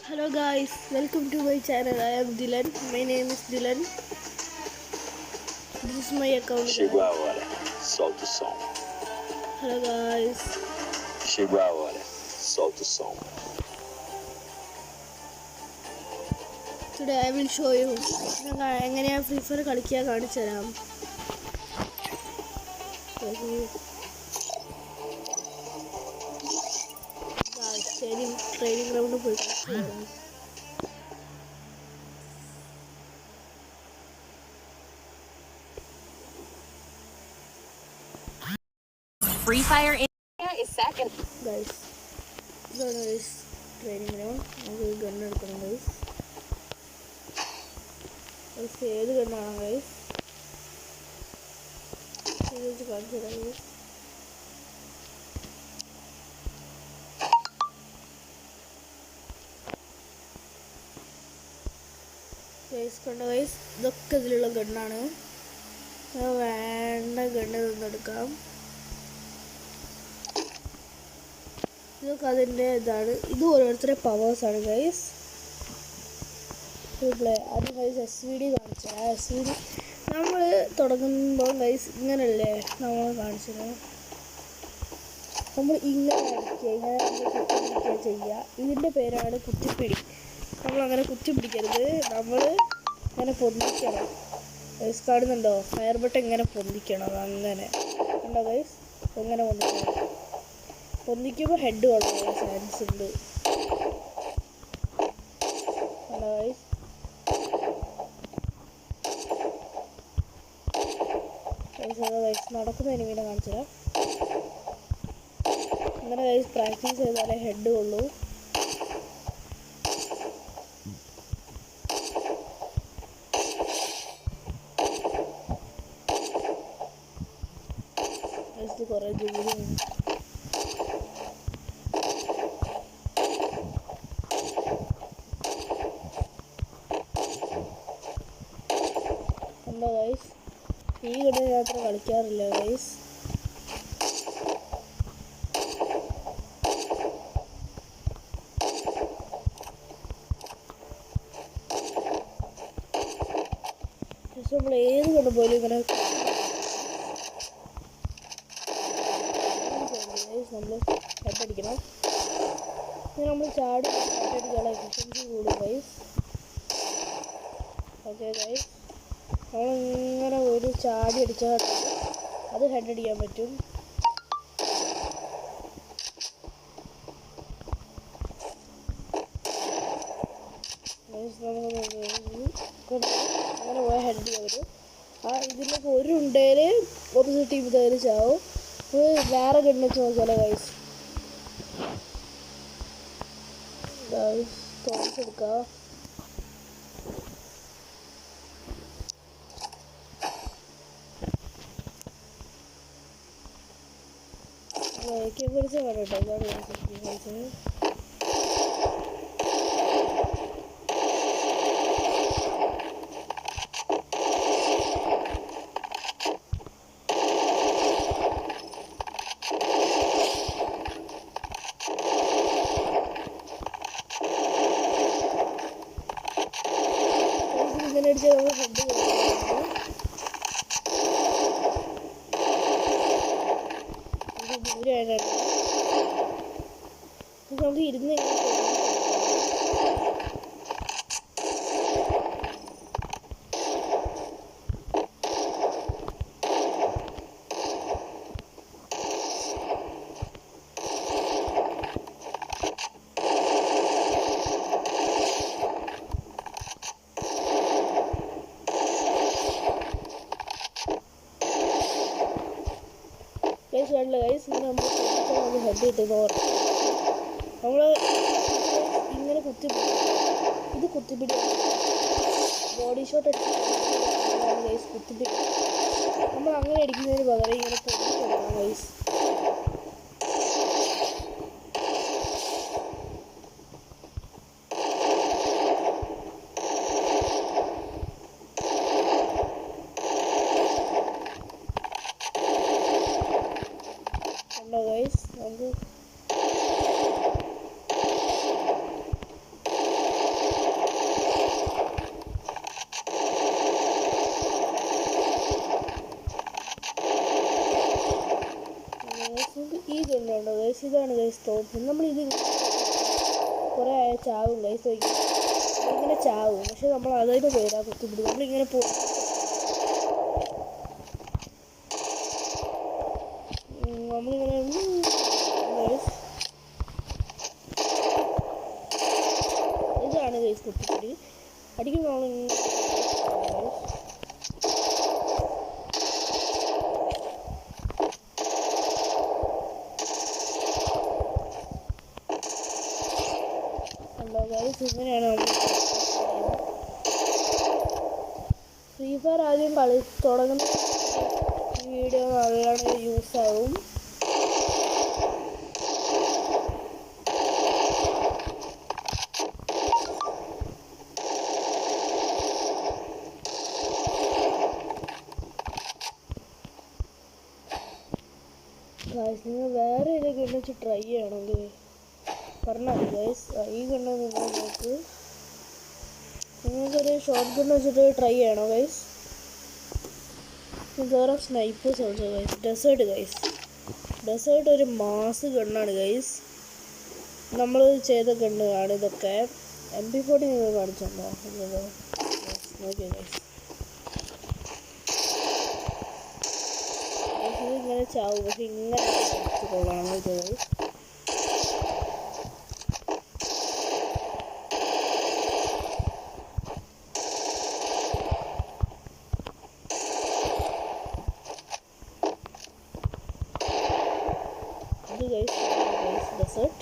Hello guys, welcome to my channel. I am Dylan. My name is Dylan. This is my account. Chegou a hora, solta o som. Hello guys. Chegou a hora, solta o som. Today I will show you എങ്ങനെയാണ് free fire കളിക്കുക കാണിച്ചു തരാം. Training ഗ്രൗണ്ടിൽ പോയി കളിച്ചു തരാം. Free Fire India is second. Guys, ഇതാണ് guys training ground. നമുക്ക് ഗണ്ണ് എടുക്കണം ഗൈസ്. ഏത് ഗണ്ണാണ് ഗൈസ് ഇത് വെച്ച് കാണിച്ചു തരാം ഗൈസ്. ഗൈസ് കണ്ട ഗൈസ്, ഇതൊക്കെ ഇതിലുള്ള ഗണ്ണാണ്. വേണ്ട ഗണ്ണ് നിന്നെടുക്കാം. ഇതൊക്കെ അതിൻ്റെ ഇതാണ്. ഇത് ഓരോരുത്തരുടെ പവേഴ്സാണ് ഗൈസ്. അത് ഗൈസ് SVD കാണിച്ചത്. ആ SVD നമ്മൾ തുടങ്ങുമ്പോൾ ഗൈസ് ഇങ്ങനല്ലേ നമ്മൾ കാണിച്ചത്. നമ്മൾ ഇങ്ങനെ അടിക്കുക, ഇങ്ങനെ നമ്മൾ കുത്തിപ്പിടിക്കുക ചെയ്യുക. ഇതിൻ്റെ പേരാണ് കുത്തിപ്പിടി. നമ്മളങ്ങനെ കുത്തിപ്പിടിക്കരുത്, നമ്മൾ ഇങ്ങനെ പൊന്തിക്കണം. ഗൈസ് കാണുന്നുണ്ടോ? ഫയർ ബട്ടൺ ഇങ്ങനെ പൊന്തിക്കണം. അങ്ങനെ കണ്ടോ ഗൈസ്, എങ്ങനെ പൊന്തിക്കണം. പൊന്തിക്കുമ്പോൾ ഹെഡ് കൊള്ളാൻ ചാൻസ് ഉണ്ട്. കണ്ടോ ഗൈസ്, നടക്കുന്ന എനിമീനെ കാണിച്ചത്. അങ്ങനെ ഗൈസ് പ്രാക്ടീസ് ചെയ്താലേ ഹെഡ് കൊള്ളൂ. കുറേ ജോലിയാണ്. എന്താ ഗൈസ്, ഈ ഗണ്ണ് യാത്ര കളിക്കാറില്ല ഗൈസ്. പക്ഷെ നമ്മൾ ഏത് ഗണ്ണ് പോലും ഇങ്ങനെ നമ്മൾ ഹെഡടിക്കണം. ഇങ്ങനെ നമ്മൾ ചാടി ഹെഡടിക്കാനുള്ള എഫിഷ്യൻസി കൂടും ഗൈസ്. ഓക്കെ ഗൈസ്, നമ്മളിങ്ങനെ ഒരു ചാടി അടിച്ചാൽ അത് ഹെഡടിക്കാൻ പറ്റും. അങ്ങനെ പോയാൽ ഹെഡടിക്കാൻ പറ്റും. ഇതിലൊക്കെ ഒരു ഉണ്ടേൽ ഓപ്പോസിറ്റ് ടീം തേര് ചാവും. വേറെ ഗണ്ണ് വെച്ച് നോക്കിയാലോ ഗൈസ്. തോമസ് എടുക്കാം. പിടിച്ച വേണം കേട്ടോ. ഇതാണ് ഇങ്ങനെ അടിച്ചാൽ നമ്മൾ ഹെഡ് ദൂരെയാണ്. നമുക്ക് ഇരുന്ന് ഗൈസ് കണ്ടില്ല ഗൈസ്, ഇങ്ങനെ നമ്മൾ ഹെഡ് കിട്ടുന്ന നമ്മൾ ഇങ്ങനെ ഇത് കുത്തിപ്പിടി ബോഡി ഷോട്ട് അടിച്ച് ഗൈസ് കുത്തിപ്പിടി. നമ്മൾ അങ്ങനെ അടിക്കുന്നതിന് പകരം ഇങ്ങനെ പൊട്ടിക്കൊള്ളാം ഗൈസ്. കണ്ടോ ഗൈസ്, നമുക്ക് തോന്നുന്നു. നമ്മളിത് കുറേ ചാവും ഗൈസ്. ഇങ്ങനെ ചാവും, പക്ഷെ നമ്മൾ അതിൻ്റെ പേരാ കുത്തിപ്പിടി. നമ്മളിങ്ങനെ പോകും. നമ്മളിങ്ങനെ ഇതാണ് ഗൈസ് കുത്തിപ്പിടി. അടിക്കുമ്പോൾ നമ്മളിങ്ങനെ ഇങ്ങനെയാണ് നമ്മൾ ഫ്രീ ഫയർ. ആദ്യം കളി തുടങ്ങുന്ന വീഡിയോ നല്ലോണം യൂസ് ആവും. നിങ്ങൾ വേറെ ഏതൊക്കെ വെച്ച് ട്രൈ ചെയ്യണമെങ്കിൽ പറഞ്ഞാൽ മതി ഗൈസ്. ഈ ഗണ്ണ് നിങ്ങൾക്ക് നിങ്ങൾക്കൊരു ഷോർട്ട് ഗണ്ണ് വെച്ചിട്ട് ട്രൈ ചെയ്യണോ ഗൈസ്? വേറെ snipers also guys. Desert guys. Desert ഒരു മാസ് ഗണ്ണാണ് ഗൈസ്. നമ്മൾ ചെയ്ത ഗണ്ണാണ് ഇതൊക്കെ. MP40 നിങ്ങൾ കാണിച്ചോ? നോക്കിയോ ഗൈസ്. ഇങ്ങനെ ചാവും, പക്ഷെ ഇങ്ങനെ കൊള്ളാം ഗൈസ്. Desert.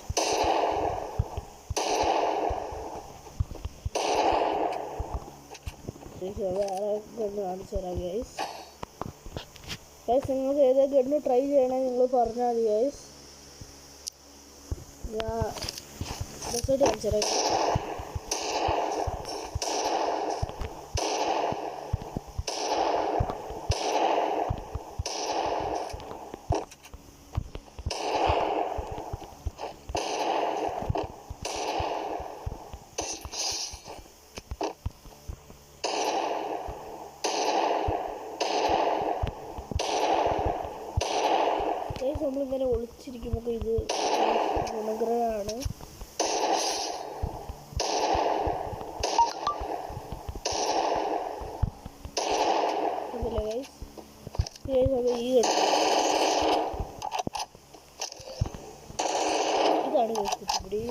വേറെ ഗണ്ണ് കാണിച്ചു തരാം ഗൈസ്. നിങ്ങൾക്ക് ഏതാ ഗണ്ണ് ട്രൈ ചെയ്യണമെങ്കിൽ നിങ്ങൾ പറഞ്ഞാൽ മതി ഗൈസ്. ഞാൻ ഡെസേർട്ട് കാണിച്ചു തരാം. നമ്മളിങ്ങനെ ഒളിച്ചിരിക്കുമ്പോൾ ഇത് ഗുണഗ്രഹമാണ്. അതല്ലേ ഗൈസ്. ഈ ഇതാണ് ഗൈസ് കുത്തിപ്പിടി.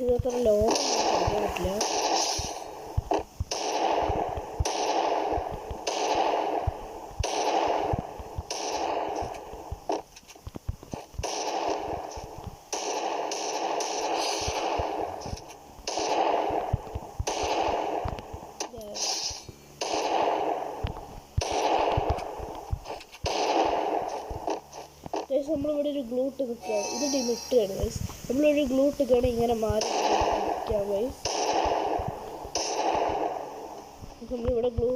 ഇതത്ര ലോങ് കളിക്കാൻ പറ്റില്ല. നമ്മളിവിടെ ഒരു ഗ്ലൂ ഇട്ട് നിൽക്കുകയാണ്. ഇത് ഡിമിറ്റാണ് ഗൈസ്. നമ്മളൊരു ഗ്ലൂ ഇട്ടൊക്കെയാണ് ഇങ്ങനെ മാറി നിൽക്കാം ഗൈസ്. നമ്മളിവിടെ ഗ്ലൂ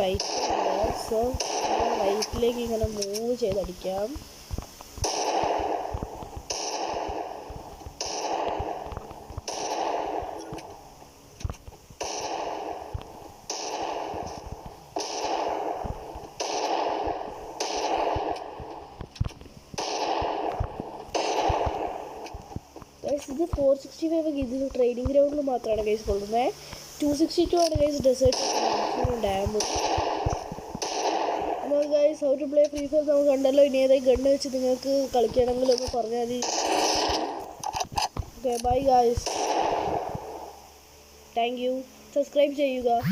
റൈറ്റ് ഉണ്ട്. സോ റൈറ്റിലേക്ക് ഇങ്ങനെ മൂവ് ചെയ്തടിക്കാം. ഇത് 465 ഇത് ട്രെയിനിങ് ഗ്രൗണ്ടിൽ മാത്രമാണ് ഗൈസ് കൊള്ളുന്നത്. 262 ആണ് ഗൈസ് ഡെസേർട്ട് ഡാം. എന്നാൽ guys how to play Free Fire നമുക്ക് കണ്ടല്ലോ. ഇനി ഏതായി ഗണ്ണ് വെച്ച് നിങ്ങൾക്ക് കളിക്കണമെങ്കിൽ ഒന്ന് പറഞ്ഞാൽ മതി. Okay bye guys. Thank you. Subscribe ചെയ്യുക.